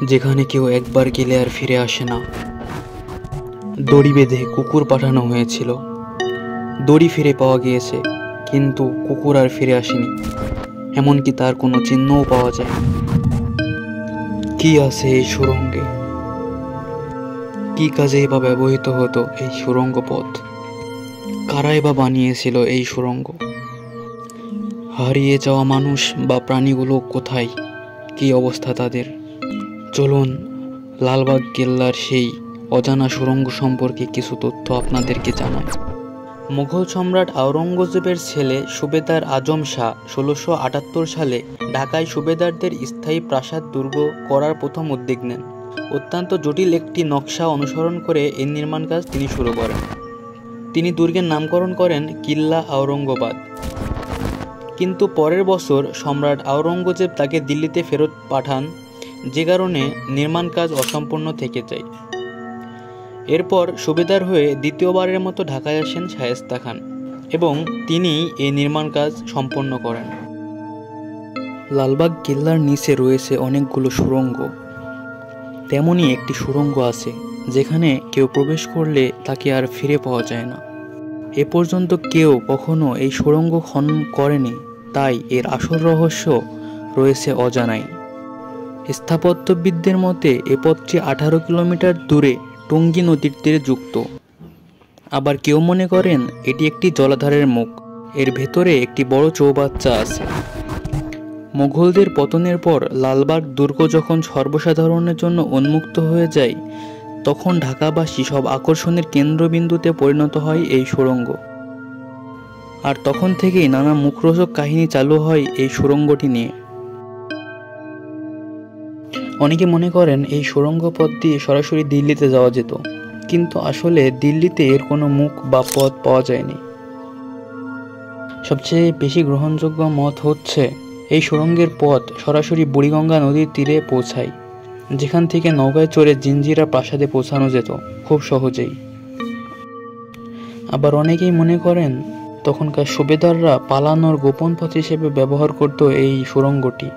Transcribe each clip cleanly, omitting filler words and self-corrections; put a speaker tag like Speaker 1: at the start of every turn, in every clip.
Speaker 1: যেখানে কেউ একবার গেলে আর ফিরে আসে না। দড়ি বেঁধে কুকুর পাঠানো হয়েছিল, দড়ি ফিরে পাওয়া গিয়েছে, কিন্তু কুকুর আর ফিরে আসেনি, এমনকি তার কোনো চিহ্নও পাওয়া যায়। কি আছে এই সুড়ঙ্গে? কি কাজেই বা ব্যবহৃত হতো এই সুড়ঙ্গ পথ? কারাই বা বানিয়েছিল এই সুড়ঙ্গ? হারিয়ে যাওয়া মানুষ বা প্রাণীগুলো কোথায়? কি অবস্থা তাদের? চলুন লালবাগ কেল্লার সেই অজানা সুড়ঙ্গ সম্পর্কে কিছু তথ্য আপনাদেরকে জানাই। মুঘল সম্রাট আওরঙ্গজেবের ছেলে সুবেদার আজম শাহ ১৬৭৮ সালে ঢাকায় সুবেদারদের স্থায়ী প্রাসাদ দুর্গ করার প্রথম উদ্যোগ নেন। অত্যন্ত জটিল একটি নকশা অনুসরণ করে এর নির্মাণ কাজ তিনি শুরু করেন। তিনি দুর্গের নামকরণ করেন কিল্লা আওরঙ্গাবাদ। কিন্তু পরের বছর সম্রাট আওরঙ্গজেব তাকে দিল্লিতে ফেরত পাঠান, যে কারণে নির্মাণ কাজ অসম্পূর্ণ থেকে যায়। এরপর সুবেদার হয়ে দ্বিতীয়বারের মতো ঢাকায় আসেন শায়েস্তা খান এবং তিনি এই নির্মাণ কাজ সম্পন্ন করেন। লালবাগ কেল্লার নিচে রয়েছে অনেকগুলো সুড়ঙ্গ। তেমনই একটি সুড়ঙ্গ আছে যেখানে কেউ প্রবেশ করলে তাকে আর ফিরে পাওয়া যায় না। এ পর্যন্ত কেউ কখনো এই সুড়ঙ্গ খনন করেনি, তাই এর আসল রহস্য রয়েছে অজানাই। স্থাপত্যবিদদের মতে এ পথটি 18 কিলোমিটার দূরে টঙ্গী নদীর তীরে যুক্ত। আবার কেউ মনে করেন এটি একটি জলাধারের মুখ, এর ভেতরে একটি বড় চৌবাচ্চা আছে। মুঘলদের পতনের পর লালবাগ দুর্গ যখন সর্বসাধারণের জন্য উন্মুক্ত হয়ে যায়, তখন ঢাকাবাসী সব আকর্ষণের কেন্দ্রবিন্দুতে পরিণত হয় এই সুড়ঙ্গ। আর তখন থেকেই নানা মুখরোচক কাহিনী চালু হয় এই সুড়ঙ্গটি নিয়ে। অনেকে মনে করেন এই সুড়ঙ্গ পথ দিয়ে সরাসরি দিল্লিতে যাওয়া যেত, কিন্তু আসলে দিল্লিতে এর কোনো মুখ বা পথ পাওয়া যায়নি। সবচেয়ে বেশি গ্রহণযোগ্য মত হচ্ছে এই সুড়ঙ্গের পথ সরাসরি বুড়িগঙ্গা নদীর তীরে পৌঁছায়, যেখান থেকে নৌকায় চড়ে জিঞ্জিরা প্রাসাদে পৌঁছানো যেত খুব সহজেই। আবার অনেকেই মনে করেন তখনকার সুবেদাররা পালানোর গোপন পথ হিসেবে ব্যবহার করত এই সুড়ঙ্গটি।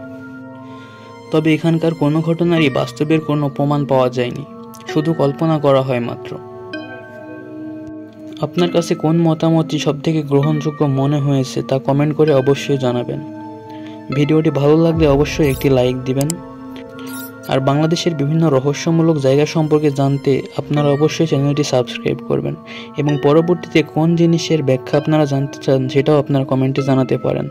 Speaker 1: তবে এখানকার কোনো ঘটনারই বাস্তবের কোনো প্রমাণ পাওয়া যায়নি, শুধু কল্পনা করা হয় মাত্র। আপনার কাছে কোন মতামতটি সবথেকে গ্রহণযোগ্য মনে হয়েছে তা কমেন্ট করে অবশ্যই জানাবেন। ভিডিওটি ভালো লাগলে অবশ্যই একটি লাইক দিবেন। আর বাংলাদেশের বিভিন্ন রহস্যমূলক জায়গা সম্পর্কে জানতে আপনারা অবশ্যই চ্যানেলটি সাবস্ক্রাইব করবেন এবং পরবর্তীতে কোন জিনিসের ব্যাখ্যা আপনারা জানতে চান সেটাও আপনারা কমেন্টে জানাতে পারেন।